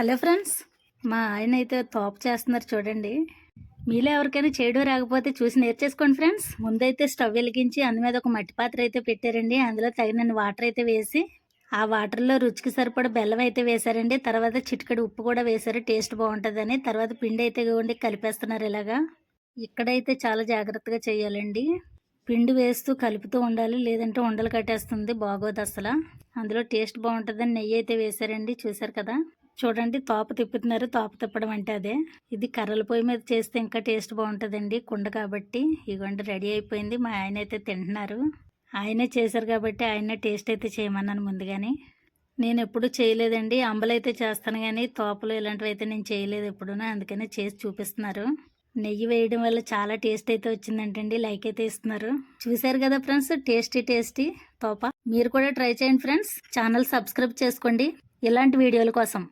Hello friends, మా ఆయన అయితే తోప చేస్తున్నారు చూడండి. మీలో ఎవరికైనా చేయడం రాకపోతే చూసి నేర్చేసుకోండి ఫ్రెండ్స్. ముందైతే స్టవ్ వెలిగించి అందు మీద ఒక మట్టి పాత్ర అయితే పెట్టారండి. అందులో తగినన్ని వాటర్ అయితే వేసి ఆ వాటర్లో రుచికి సరిపడా బెల్లం అయితే వేశారండి. తర్వాత చిటికెడు ఉప్పు కూడా వేశారు, టేస్ట్ బాగుంటుందని. తర్వాత పిండి అయితే ఇవ్వండి కలిపేస్తున్నారు ఇలాగా. ఇక్కడైతే చాలా జాగ్రత్తగా చేయాలండి. పిండి వేస్తూ కలుపుతూ ఉండాలి, లేదంటే ఉండలు కట్టేస్తుంది, బాగోదు అసలు. అందులో టేస్ట్ బాగుంటుందని నెయ్యి అయితే వేశారండి, చూసారు కదా. చూడండి తోప తిప్పుతున్నారు, తోప తిప్పడం అంటే అదే. ఇది కర్రల పొయ్యి మీద చేస్తే ఇంకా టేస్ట్ బాగుంటుందండి, కుండ కాబట్టి. ఇగోండి రెడీ అయిపోయింది, మా ఆయన అయితే తింటున్నారు. ఆయనే చేశారు కాబట్టి ఆయనే టేస్ట్ అయితే చేయమన్నాను ముందుగానే. నేను ఎప్పుడు చేయలేదండి, అంబలైతే చేస్తాను కానీ తోపలు ఇలాంటివి అయితే నేను చేయలేదు ఎప్పుడూనా, అందుకనే చేసి చూపిస్తున్నారు. నెయ్యి వేయడం వల్ల చాలా టేస్ట్ అయితే వచ్చిందంటండి, లైక్ అయితే ఇస్తున్నారు. చూశారు కదా ఫ్రెండ్స్, టేస్టీ తోప. మీరు కూడా ట్రై చేయండి ఫ్రెండ్స్. ఛానల్ సబ్స్క్రైబ్ చేసుకోండి ఇలాంటి వీడియోల కోసం.